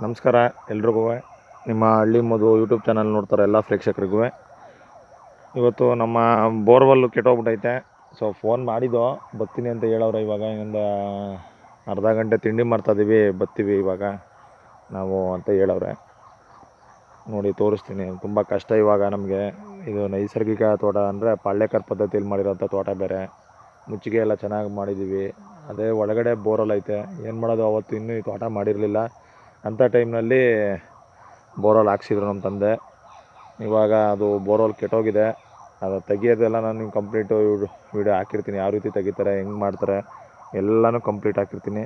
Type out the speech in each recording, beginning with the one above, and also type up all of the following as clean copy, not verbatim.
ನಮಸ್ಕಾರ ಎಲ್ರಿಗೂ. ನಿಮ್ಮ ಹಳ್ಳಿ ಮಧು ಯೂಟ್ಯೂಬ್ ಚಾನಲ್ ನೋಡ್ತಾರೆ ಎಲ್ಲ ಪ್ರೇಕ್ಷಕರಿಗೂ. ಇವತ್ತು ನಮ್ಮ ಬೋರ್ವೆಲ್ಲು ಕೆಟ್ಟೋಗ್ಬಿಟ್ಟೈತೆ. ಸೊ ಫೋನ್ ಮಾಡಿದ್ದು ಬರ್ತೀನಿ ಅಂತ ಹೇಳೋರು. ಇವಾಗ ಇನ್ನೊಂದು ಅರ್ಧ ಗಂಟೆ ತಿಂಡಿ ಮಾಡ್ತಾಯಿದ್ದೀವಿ, ಬರ್ತೀವಿ ಇವಾಗ ನಾವು ಅಂತ ಹೇಳವ್ರೆ. ನೋಡಿ ತೋರಿಸ್ತೀನಿ. ತುಂಬ ಕಷ್ಟ ಇವಾಗ ನಮಗೆ. ಇದು ನೈಸರ್ಗಿಕ ತೋಟ ಅಂದರೆ ಪಾಳ್ಯಕರ್ ಪದ್ಧತಿಯಲ್ಲಿ ಮಾಡಿರೋಂಥ ತೋಟ ಬೇರೆ. ಮುಚ್ಚಿಗೆ ಎಲ್ಲ ಚೆನ್ನಾಗಿ ಮಾಡಿದ್ದೀವಿ. ಅದೇ ಒಳಗಡೆ ಬೋರಲ್ಲಿ ಐತೆ. ಏನು ಮಾಡೋದು, ಅವತ್ತು ಇನ್ನೂ ಈ ತೋಟ ಮಾಡಿರಲಿಲ್ಲ. ಅಂಥ ಟೈಮ್ನಲ್ಲಿ ಬೋರ್ವೆಲ್ ಹಾಕ್ಸಿದ್ರು ನಮ್ಮ ತಂದೆ. ಇವಾಗ ಅದು ಬೋರ್ವೆಲ್ ಕೆಟ್ಟೋಗಿದೆ. ಅದು ತೆಗಿಯೋದೆಲ್ಲ ನಾನು ನಿಮ್ಗೆ ಕಂಪ್ಲೀಟು ವೀಡಿಯೋ ಹಾಕಿರ್ತೀನಿ. ಯಾವ ರೀತಿ ತೆಗಿತಾರೆ, ಹೆಂಗೆ ಮಾಡ್ತಾರೆ ಎಲ್ಲನೂ ಕಂಪ್ಲೀಟ್ ಹಾಕಿರ್ತೀನಿ.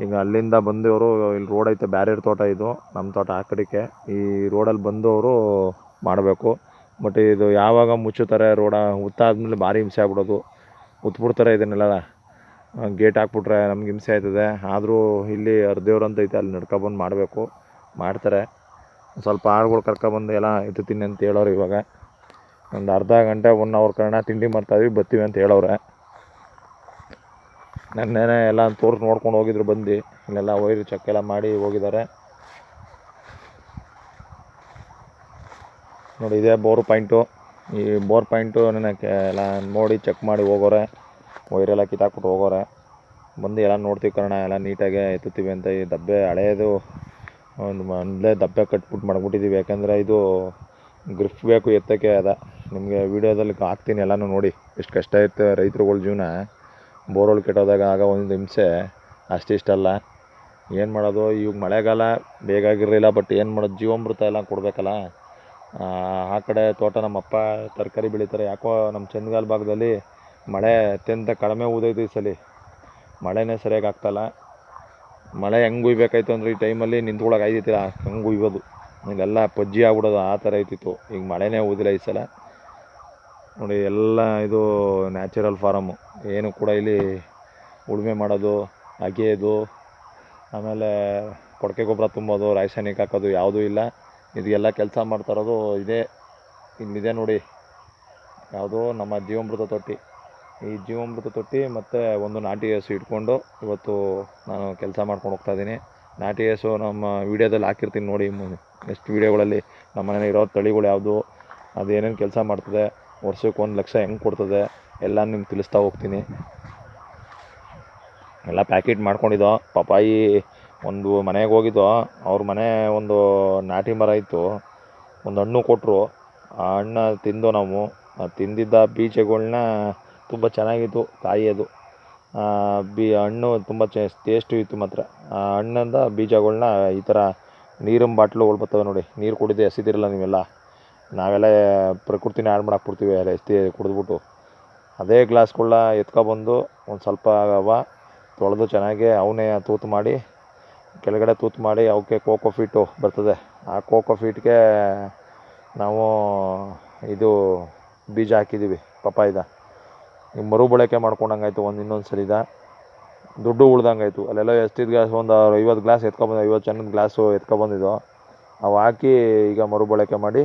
ಈಗ ಅಲ್ಲಿಂದ ಬಂದವರು ಇಲ್ಲಿ ರೋಡ್ ಐತೆ, ಬ್ಯಾರೇರ್ ತೋಟ ಇದು, ನಮ್ಮ ತೋಟ ಆ ಕಡೆಗೆ. ಈ ರೋಡಲ್ಲಿ ಬಂದವರು ಮಾಡಬೇಕು. ಬಟ್ ಇದು ಯಾವಾಗ ಮುಚ್ಚುತ್ತಾರೆ ರೋಡ ಉತ್ತಾದ್ಮೇಲೆ ಭಾರಿ ಹಿಂಸೆ ಆಗ್ಬಿಡೋದು. ಉತ್ಬಿಡ್ತಾರೆ ಇದನ್ನೆಲ್ಲ. ಗೇಟ್ ಹಾಕ್ಬಿಟ್ರೆ ನಮ್ಗೆ ಹಿಂಸೆ ಆಯ್ತದೆ. ಆದರೂ ಇಲ್ಲಿ ಅರ್ದೇವ್ರು ಅಂತ ಐತೆ, ಅಲ್ಲಿ ನಡ್ಕೊಬಂದು ಮಾಡಬೇಕು. ಮಾಡ್ತಾರೆ. ಸ್ವಲ್ಪ ಆಳುಗಳು ಕರ್ಕೊಬಂದು ಎಲ್ಲ ಎತ್ತುತ್ತೀನಿ ಅಂತ ಹೇಳೋರು. ಇವಾಗ ಒಂದು ಅರ್ಧ ಗಂಟೆ 1 ಅವರ್ ಕಾರಣ ತಿಂಡಿ ಮಾಡ್ತಾಯಿದ್ವಿ, ಬರ್ತೀವಿ ಅಂತ ಹೇಳೋರೆ. ನೆನ್ನೆನೇ ಎಲ್ಲ ತೋರಿಸಿ ನೋಡ್ಕೊಂಡು ಹೋಗಿದ್ರು ಬಂದು. ಇಲ್ಲೆಲ್ಲ ವೈರು ಚೆಕ್ ಎಲ್ಲ ಮಾಡಿ ಹೋಗಿದ್ದಾರೆ. ನೋಡಿ ಇದೇ ಬೋರ್ ಪಾಯಿಂಟು. ಈ ಬೋರ್ ಪಾಯಿಂಟು ನನಗೆ ಎಲ್ಲ ನೋಡಿ ಚೆಕ್ ಮಾಡಿ ಹೋಗೋರೆ. ವೈರೆಲ್ಲ ಕಿತ್ತಾಕ್ಬಿಟ್ಟು ಹೋಗೋರೆ. ಬಂದು ಎಲ್ಲ ನೋಡ್ತೀವಿ ಕಾರಣ ಎಲ್ಲ ನೀಟಾಗಿ ಎತ್ತುತ್ತೀವಿ ಅಂತ. ಈ ದಬ್ಬೆ ಹಳೆಯದು ಒಂದು ಮೊದಲೇ ದಬ್ಬೆ ಕಟ್ಬಿಟ್ಟು ಮಾಡ್ಬಿಟ್ಟಿದ್ದೀವಿ. ಯಾಕೆಂದರೆ ಇದು ಗ್ರಿಫ್ ಬೇಕು ಎತ್ತಕ್ಕೆ. ನಿಮಗೆ ವೀಡಿಯೋದಲ್ಲಿ ಹಾಕ್ತೀನಿ ಎಲ್ಲನೂ ನೋಡಿ. ಎಷ್ಟು ಕಷ್ಟ ಇರುತ್ತೆ ರೈತರುಗಳ ಜೀವನ. ಬೋರ್ವೆಲ್ ಕೆಟ್ಟೋದಾಗ ಆಗ ಒಂದು ಹಿಂಸೆ ಅಷ್ಟಿಷ್ಟಲ್ಲ. ಏನು ಮಾಡೋದು, ಇವಾಗ ಮಳೆಗಾಲ ಬೇಕಾಗಿರಲಿಲ್ಲ. ಬಟ್ ಏನು ಮಾಡೋದು, ಜೀವಾಮೃತ ಎಲ್ಲ ಕೊಡಬೇಕಲ್ಲ. ಆ ಕಡೆ ತೋಟ ನಮ್ಮಪ್ಪ ತರಕಾರಿ ಬೆಳೀತಾರೆ. ಯಾಕೋ ನಮ್ಮ ಚಂದ್ಗಾಲ ಭಾಗದಲ್ಲಿ ಮಳೆ ಅತ್ಯಂತ ಕಡಿಮೆ ಊದೈತೆ ಈ ಸಲ. ಮಳೆನೇ ಸರಿಯಾಗಿ ಆಗ್ತಾಯಿಲ್ಲ. ಮಳೆ ಹೆಂಗೆ ಉಯ್ಬೇಕಾಯ್ತು ಅಂದರೆ ಈ ಟೈಮಲ್ಲಿ ನಿಂತ್ಕೊಳಕ್ಕೆ ಆಯ್ತಿಲ್ಲ. ಹಂಗೆ ಉಯ್ಯೋದು, ಇಲ್ಲೆಲ್ಲ ಪಜ್ಜಿ ಆಗ್ಬಿಡೋದು, ಆ ಥರ ಐತಿತ್ತು. ಈಗ ಮಳೆನೇ ಊದಿಲ್ಲ ಈ ಸಲ. ನೋಡಿ ಎಲ್ಲ ಇದು ನ್ಯಾಚುರಲ್ ಫಾರಮ್ಮು. ಏನು ಕೂಡ ಇಲ್ಲಿ ಉಳುಮೆ ಮಾಡೋದು, ಅಗೆಯೋದು, ಆಮೇಲೆ ಕೊಟ್ಟಿಗೆ ಗೊಬ್ಬರ ತುಂಬೋದು, ರಾಸಾಯನಿಕ ಹಾಕೋದು ಯಾವುದೂ ಇಲ್ಲ. ಇದೆಲ್ಲ ಕೆಲಸ ಮಾಡ್ತಾಯಿರೋದು ಇಲ್ಲಿದೆ ನೋಡಿ. ಯಾವುದೋ ನಮ್ಮ ಜೀವಾಮೃತ ತೊಟ್ಟಿ. ಈ ಜೀವಾಮೃತ ತೊಟ್ಟಿ ಮತ್ತು ಒಂದು ನಾಟಿ ಹಸು ಇಟ್ಕೊಂಡು ಇವತ್ತು ನಾನು ಕೆಲಸ ಮಾಡ್ಕೊಂಡು ಹೋಗ್ತಾಯಿದ್ದೀನಿ. ನಾಟಿ ಹಸು ನಮ್ಮ ವೀಡಿಯೋದಲ್ಲಿ ಹಾಕಿರ್ತೀನಿ ನೋಡಿ. ನೆಕ್ಸ್ಟ್ ವೀಡಿಯೋಗಳಲ್ಲಿ ನಮ್ಮ ಮನೇಲಿ ಇರೋ ತಳಿಗಳು ಯಾವುದು, ಅದೇನೇನು ಕೆಲಸ ಮಾಡ್ತದೆ, ವರ್ಷಕ್ಕೆ 1 ಲಕ್ಷ ಹೆಂಗೆ ಕೊಡ್ತದೆ ಎಲ್ಲ ನಿಮ್ಗೆ ತಿಳಿಸ್ತಾ ಹೋಗ್ತೀನಿ. ಎಲ್ಲ ಪ್ಯಾಕೆಟ್ ಮಾಡ್ಕೊಂಡಿದ್ದೋ. ಪಪ್ಪಾಯಿ ಒಂದು ಮನೆಗೆ ಹೋಗಿದ್ದೋ. ಅವ್ರ ಮನೆ ಒಂದು ನಾಟಿ ಮರ ಇತ್ತು. ಒಂದು ಹಣ್ಣು ಕೊಟ್ಟರು. ಆ ಹಣ್ಣು ತಿಂದು ನಾವು ತಿಂದಿದ್ದ ಬೀಜಗಳ್ನ ತುಂಬ ಚೆನ್ನಾಗಿತ್ತು ಕಾಯಿ. ಅದು ಹಣ್ಣು ತುಂಬ ಟೇಸ್ಟು ಇತ್ತು ಮಾತ್ರ. ಆ ಹಣ್ಣಿಂದ ಬೀಜಗಳ್ನ ಈ ಥರ ನೀರಿನ ಬಾಟ್ಲುಗಳು ಬರ್ತವೆ ನೋಡಿ. ನೀರು ಕುಡಿದು ಎಸಿದಿರಲ್ಲ ನೀವೆಲ್ಲ. ನಾವೆಲ್ಲ ಪ್ರಕೃತಿನ ಹಾಳು ಮಾಡಾಕ್ಬಿಡ್ತೀವಿ ಎಲ್ಲ ಎಸ್ತಿ ಕುಡಿದ್ಬಿಟ್ಟು. ಅದೇ ಗ್ಲಾಸ್ಗಳನ್ನ ಎತ್ಕೊಬಂದು ಒಂದು ಸ್ವಲ್ಪ ತೊಳೆದು ಚೆನ್ನಾಗಿ ಅವನ್ನೇ ತೂತು ಮಾಡಿ, ಕೆಳಗಡೆ ತೂತು ಮಾಡಿ ಅವಕ್ಕೆ ಕೋಕೋ ಫೀಟು ಬರ್ತದೆ. ಆ ಕೋಕೋ ಫೀಟ್ಗೆ ನಾವು ಇದು ಬೀಜ ಹಾಕಿದ್ದೀವಿ ಪಪ್ಪಾಯಿದ. ಈಗ ಮರುಬಳಕೆ ಮಾಡ್ಕೊಂಡಂಗಾಯ್ತು. ಇನ್ನೊಂದು ಸಲಿದ ದುಡ್ಡು ಉಳ್ದಂಗಾಯ್ತು. ಅಲ್ಲೆಲ್ಲ ಎಷ್ಟಿದ್ದು ಗ್ಲಾಸ್ ಒಂದು 50 ಗ್ಲಾಸ್ ಎತ್ಕೊಬಂದು, 50 ಜನದ ಗ್ಲಾಸು ಎತ್ಕೊಬಂದಿದ್ದು. ಅವು ಹಾಕಿ ಈಗ ಮರುಬಳಕೆ ಮಾಡಿ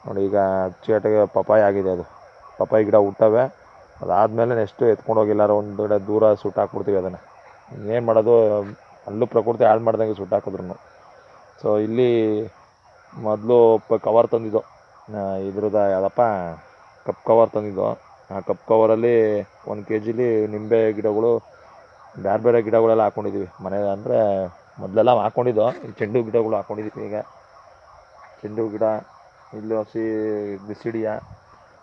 ನೋಡಿ. ಈಗ ಚೇಟಿಗೆ ಪಪ್ಪಾಯಿ ಆಗಿದೆ. ಅದು ಪಪ್ಪಾಯಿ ಗಿಡ ಹುಟ್ಟವೆ. ಅದಾದಮೇಲೆ ನೆಕ್ಸ್ಟು ಎತ್ಕೊಂಡೋಗಿಲ್ಲಾರ ಒಂದು ಕಡೆ ದೂರ ಸುಟ್ಟಾಕ್ಬಿಡ್ತೀವಿ ಅದನ್ನು. ಏನು ಮಾಡೋದು, ಅಲ್ಲೂ ಪ್ರಕೃತಿ ಹಾಳು ಮಾಡ್ದಂಗೆ ಸುಟ್ಟಾಕಿದ್ರು. ಸೊ ಇಲ್ಲಿ ಮೊದಲು ಕವರ್ ತಂದಿದ್ದು, ಇದ್ರದ್ದು ಯಾವುದಪ್ಪ ಕಪ್ ಕವರ್ ತಂದಿದ್ದು. ಆ ಕಪ್ ಕವರಲ್ಲಿ 1 kg ನಿಂಬೆ ಗಿಡಗಳು, ಬೇರೆ ಬೇರೆ ಗಿಡಗಳೆಲ್ಲ ಹಾಕ್ಕೊಂಡಿದ್ದೀವಿ. ಮನೆ ಅಂದರೆ ಮೊದಲೆಲ್ಲ ಹಾಕ್ಕೊಂಡಿದ್ದು. ಈ ಚೆಂಡು ಗಿಡಗಳು ಹಾಕ್ಕೊಂಡಿದ್ದೀವಿ. ಈಗ ಚೆಂಡು ಗಿಡ, ಇಲ್ಲಿ ಹಸಿ ಬಿಸಿಡಿಯ,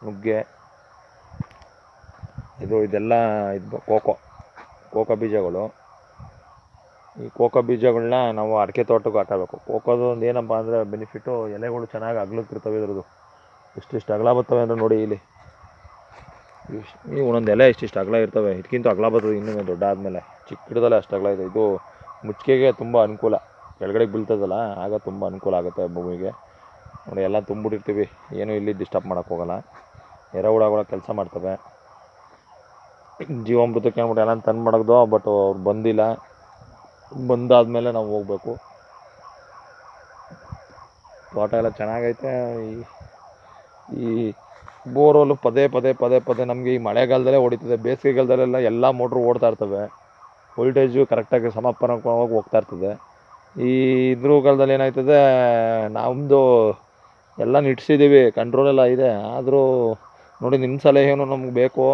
ನುಗ್ಗೆ, ಇದೆಲ್ಲ ಇದು ಕೋಕೋ ಬೀಜಗಳು. ಈ ಕೋಕೋ ಬೀಜಗಳನ್ನ ನಾವು ಅಡಿಕೆ ತೋಟಕ್ಕೆ ಹಾಕಬೇಕು. ಕೋಕೋದು ಒಂದು ಏನಪ್ಪ ಅಂದರೆ ಬೆನಿಫಿಟ್ಟು, ಎಲೆಗಳು ಚೆನ್ನಾಗಿ ಅಗಲಕ್ಕಿರ್ತವೆ. ಇದ್ರದ್ದು ಇಷ್ಟಿಷ್ಟು ಅಗಲ ಬರ್ತವೆ ಅಂದರೆ ನೋಡಿ. ಇಲ್ಲಿ ಒಂದೊಂದು ಎಲೆ ಇಷ್ಟಿಷ್ಟು ಅಗಲ ಇರ್ತವೆ. ಇದಕ್ಕಿಂತ ಅಗಲ ಬರ್ತದೆ ಇನ್ನೂ ದೊಡ್ಡ ಆದಮೇಲೆ. ಚಿಕ್ಕ ಗಿಡದಲ್ಲೇ ಅಷ್ಟು ಅಗಲ ಇದೆ. ಇದು ಮುಚ್ಚಿಗೆಗೆ ತುಂಬ ಅನುಕೂಲ. ಕೆಳಗಡೆಗೆ ಬೀಳ್ತದಲ್ಲ, ಆಗ ತುಂಬ ಅನುಕೂಲ ಆಗುತ್ತೆ ಭೂಮಿಗೆ. ನೋಡಿ ಎಲ್ಲ ತುಂಬಿಟ್ಟಿರ್ತೀವಿ. ಏನೂ ಇಲ್ಲಿ ಡಿಸ್ಟರ್ಬ್ ಮಾಡೋಕ್ಕೆ ಹೋಗೋಲ್ಲ. ಎರೆಹುಳಗಳ ಕೆಲಸ ಮಾಡ್ತವೆ. ಜೀವಾಮೃತಕ್ಕೆ ಅಂದ್ಬಿಟ್ಟು ಎಲ್ಲ ತಂದು ಮಾಡೋದು. ಬಟ್ ಅವ್ರು ಬಂದಿಲ್ಲ. ಬಂದಾದಮೇಲೆ ನಾವು ಹೋಗ್ಬೇಕು. ತೋಟ ಎಲ್ಲ ಚೆನ್ನಾಗೈತೆ. ಈ ಬೋರ್ವೆಲ್ಲು ಪದೇ ಪದೇ ನಮಗೆ ಈ ಮಳೆಗಾಲದಲ್ಲೇ ಹೊಡಿತದೆ. ಬೇಸಿಗೆಗಾಲದಲ್ಲೆಲ್ಲ ಎಲ್ಲ ಮೋಟ್ರು ಓಡ್ತಾ ಇರ್ತವೆ. ವೋಲ್ಟೇಜು ಕರೆಕ್ಟಾಗಿ ಸಮರ್ಪಕವಾಗಿ ಹೋಗ್ತಾ ಇರ್ತದೆ. ಈ ಇದ್ರುಗಳದಲ್ಲಿ ಏನಾಯ್ತದೆ, ನಮ್ಮದು ಎಲ್ಲ ಇಟ್ಸಿದ್ದೀವಿ, ಕಂಟ್ರೋಲೆಲ್ಲ ಇದೆ, ಆದರೂ ನೋಡಿ ನಿಮ್ಮ ಸಲಹೆಯೂ ನಮ್ಗೆ ಬೇಕು.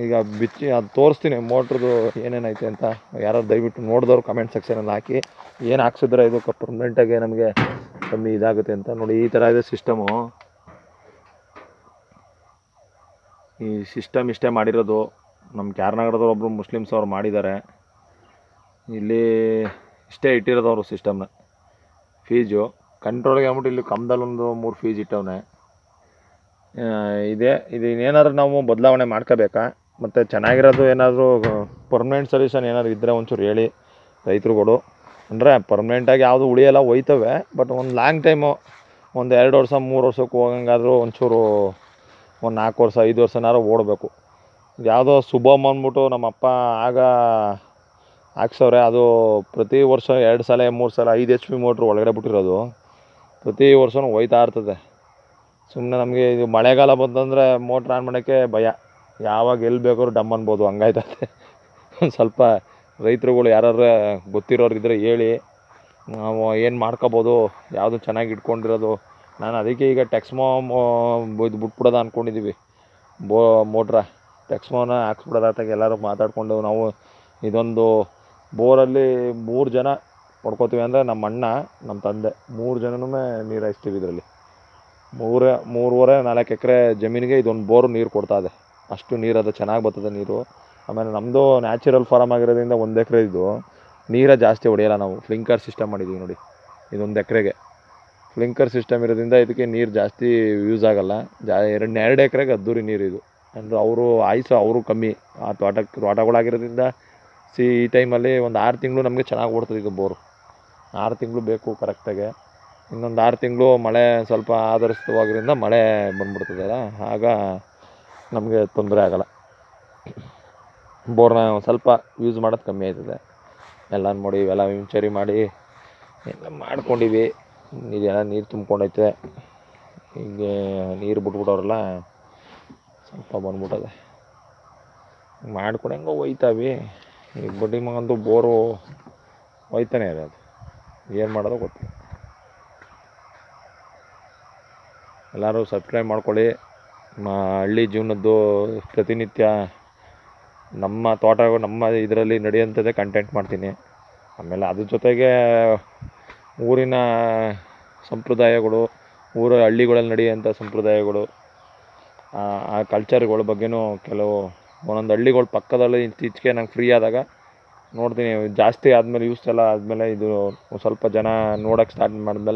ಈಗ ಬಿಚ್ಚಿ ಅದು ತೋರಿಸ್ತೀನಿ ಮೋಟ್ರದ್ದು ಏನೇನೈತೆ ಅಂತ. ಯಾರು ದಯವಿಟ್ಟು ನೋಡಿದವ್ರು ಕಮೆಂಟ್ ಸೆಕ್ಷನಲ್ಲಿ ಹಾಕಿ, ಏನು ಹಾಕ್ಸಿದ್ರೆ ಇದು ಪರ್ಮನೆಂಟಾಗಿ ನಮಗೆ ಕಮ್ಮಿ ಇದಾಗುತ್ತೆ ಅಂತ. ನೋಡಿ ಈ ಥರ ಇದೆ ಸಿಸ್ಟಮು. ಈ ಸಿಸ್ಟಮ್ ಇಷ್ಟೇ ಮಾಡಿರೋದು. ನಮ್ಮ ಕ್ಯಾರ್ನಗರದವ್ರು ಒಬ್ಬರು ಮುಸ್ಲಿಮ್ಸ್ ಅವ್ರು ಮಾಡಿದ್ದಾರೆ. ಇಲ್ಲಿ ಇಷ್ಟೇ ಇಟ್ಟಿರೋದವರು ಸಿಸ್ಟಮ್ನ. ಫೀಜು ಕಂಟ್ರೋಲ್ಗೆ ಅಂದ್ಬಿಟ್ಟು ಇಲ್ಲಿ ಕಮ್ದಲ್ಲೊಂದು 3 ಫೀಜ್ ಇಟ್ಟವನೆ. ಇದು ಏನಾದರೂ ನಾವು ಬದಲಾವಣೆ ಮಾಡ್ಕೋಬೇಕಾ? ಮತ್ತು ಚೆನ್ನಾಗಿರೋದು ಏನಾದರೂ ಪರ್ಮನೆಂಟ್ ಸೊಲ್ಯೂಷನ್ ಏನಾದ್ರು ಇದ್ದರೆ ಒಂಚೂರು ಹೇಳಿ ರೈತರುಗಳು. ಅಂದರೆ ಪರ್ಮನೆಂಟಾಗಿ ಯಾವುದು ಉಳಿಯಲ್ಲ, ಹೋಯ್ತವೆ. ಬಟ್ ಒಂದು ಲಾಂಗ್ ಟೈಮು, ಒಂದು 2 ವರ್ಷ 3 ವರ್ಷಕ್ಕೆ ಹೋಗಂಗಾದರೂ ಒಂಚೂರು ಒಂದು 4 ವರ್ಷ 5 ವರ್ಷನಾದ್ರು ಓಡಬೇಕು. ಯಾವುದೋ ಶುಭಮ್ ಅಂದ್ಬಿಟ್ಟು ನಮ್ಮಪ್ಪ ಆಗ ಹಾಕ್ಸವ್ರೆ. ಅದು ಪ್ರತಿ ವರ್ಷ 2 ಸಲ 3 ಸಲ 5 HP ಮೋಟ್ರ್ ಒಳಗಡೆ ಬಿಟ್ಟಿರೋದು. ಪ್ರತಿ ವರ್ಷವೂ ಹೋಯ್ತಾ ಇರ್ತದೆ. ಸುಮ್ಮನೆ ನಮಗೆ ಇದು ಮಳೆಗಾಲ ಬಂತಂದರೆ ಮೋಟ್ರ್ ಆನ್ ಮಾಡೋಕ್ಕೆ ಭಯ. ಯಾವಾಗ ಎಲ್ಲಿ ಬೇಕಾದ್ರೂ ಡಮ್ ಅನ್ಬೋದು, ಹಂಗಾಯ್ತದೆ. ಒಂದು ಸ್ವಲ್ಪ ರೈತರುಗಳು ಯಾರಾದ್ರು ಗೊತ್ತಿರೋರಿದ್ದರೆ ಹೇಳಿ, ನಾವು ಏನು ಮಾಡ್ಕೋಬೋದು, ಯಾವುದು ಚೆನ್ನಾಗಿ ಇಟ್ಕೊಂಡಿರೋದು. ನಾನು ಅದಕ್ಕೆ ಈಗ ಟೆಕ್ಸ್ಮೋ ಇದು ಬಿಟ್ಬಿಡೋದ ಅಂದ್ಕೊಂಡಿದ್ದೀವಿ. ಮೋಟ್ರ ಟೆಕ್ಸ್ಮೋನ ಹಾಕ್ಸ್ಬಿಡೋದಾತಾಗ ಎಲ್ಲರೂ ಮಾತಾಡಿಕೊಂಡು ನಾವು ಇದೊಂದು ಬೋರಲ್ಲಿ 3 ಜನ ಹೊಡ್ಕೋತೀವಿ. ಅಂದರೆ ನಮ್ಮ ಅಣ್ಣ, ನಮ್ಮ ತಂದೆ 3 ಜನನೂ ನೀರು ಹಾಯಿಸ್ತೀವಿ ಇದರಲ್ಲಿ. 3.5-4 ಎಕರೆ ಜಮೀನಿಗೆ ಇದೊಂದು ಬೋರು ನೀರು ಕೊಡ್ತಾಯಿದೆ. ಅಷ್ಟು ನೀರು ಅದು ಚೆನ್ನಾಗಿ ಬರ್ತದೆ ನೀರು. ಆಮೇಲೆ ನಮ್ಮದು ನ್ಯಾಚುರಲ್ ಫಾರಮ್ ಆಗಿರೋದ್ರಿಂದ 1 ಎಕರೆ ಇದು ನೀರ ಜಾಸ್ತಿ ಹೊಡೆಯಲ್ಲ. ನಾವು ಫ್ಲಿಂಕರ್ ಸಿಸ್ಟಮ್ ಮಾಡಿದ್ದೀವಿ ನೋಡಿ. ಇದೊಂದು ಎಕರೆಗೆ ಫ್ಲಿಂಕರ್ ಸಿಸ್ಟಮ್ ಇರೋದ್ರಿಂದ ಇದಕ್ಕೆ ನೀರು ಜಾಸ್ತಿ ಯೂಸ್ ಆಗೋಲ್ಲ. 2 ಎಕರೆಗೆ ಅದ್ದೂರಿ ನೀರು ಇದು. ಅಂದರೆ ಅವರು ಕಮ್ಮಿ ಆ ತೋಟಗಳಾಗಿರೋದ್ರಿಂದ ಈ ಟೈಮಲ್ಲಿ ಒಂದು 6 ತಿಂಗಳು ನಮಗೆ ಚೆನ್ನಾಗಿ ಓಡ್ತದೆ ಇದು ಬೋರು. 6 ತಿಂಗಳು ಬೇಕು ಕರೆಕ್ಟಾಗಿ. ಇನ್ನೊಂದು 6 ತಿಂಗಳು ಮಳೆ ಸ್ವಲ್ಪ ಆಧರಿಸಿತವಾಗಿದ್ದರಿಂದ ಮಳೆ ಬಂದ್ಬಿಡ್ತದಲ್ಲ, ಆಗ ನಮಗೆ ತೊಂದರೆ ಆಗೋಲ್ಲ. ಬೋರ್ನ ಸ್ವಲ್ಪ ಯೂಸ್ ಮಾಡೋದು ಕಮ್ಮಿ ಆಯ್ತದೆ. ಎಲ್ಲ ನೋಡಿ ಇವೆಲ್ಲ ವಿಂಚರಿ ಮಾಡಿ ಎಲ್ಲ ಮಾಡ್ಕೊಂಡಿವಿ. ಇದೆಲ್ಲ ನೀರು ತುಂಬ್ಕೊಂಡೈತೆ. ಹೀಗೆ ನೀರು ಬಿಟ್ಬಿಟ್ಟವ್ರಲ್ಲ, ಸ್ವಲ್ಪ ಬಂದ್ಬಿಟ್ಟದೆ. ಮಾಡ್ಕೊಂಡು ಹೆಂಗೋ ಹೋಯ್ತಾವಿ. ಈ ಬಡ್ಡಿ ಮಗಂದು ಬೋರು ಹೋಯ್ತಾನೆ ಇದೆ. ಅದು ಏನು ಮಾಡೋದು ಗೊತ್ತಿಲ್ಲ. ಎಲ್ಲರೂ ಸಬ್ಸ್ಕ್ರೈಬ್ ಮಾಡ್ಕೊಳ್ಳಿ. ಹಳ್ಳಿ ಜೀವನದ್ದು ಪ್ರತಿನಿತ್ಯ ನಮ್ಮ ತೋಟಗಳು ನಮ್ಮ ಇದರಲ್ಲಿ ನಡೆಯುವಂಥದ್ದೇ ಕಂಟೆಂಟ್ ಮಾಡ್ತೀನಿ. ಆಮೇಲೆ ಅದ್ರ ಜೊತೆಗೆ ಊರಿನ ಸಂಪ್ರದಾಯಗಳು, ಹಳ್ಳಿಗಳಲ್ಲಿ ನಡೆಯುವಂಥ ಸಂಪ್ರದಾಯಗಳು, ಆ ಕಲ್ಚರ್ಗಳ ಬಗ್ಗೆನೂ ಕೆಲವು ಒಂದೊಂದು ಹಳ್ಳಿಗಳ ಪಕ್ಕದಲ್ಲಿ ಇತ್ತೀಚೆಗೆ ನಂಗೆ ಫ್ರೀ ಆದಾಗ ನೋಡ್ತೀನಿ. ಜಾಸ್ತಿ ಆದಮೇಲೆ ಯೂಸ್ ಎಲ್ಲ ಆದಮೇಲೆ ಇದು ಸ್ವಲ್ಪ ಜನ ನೋಡೋಕ್ಕೆ ಸ್ಟಾರ್ಟ್ ಮಾಡಿದ್ಮೇಲೆ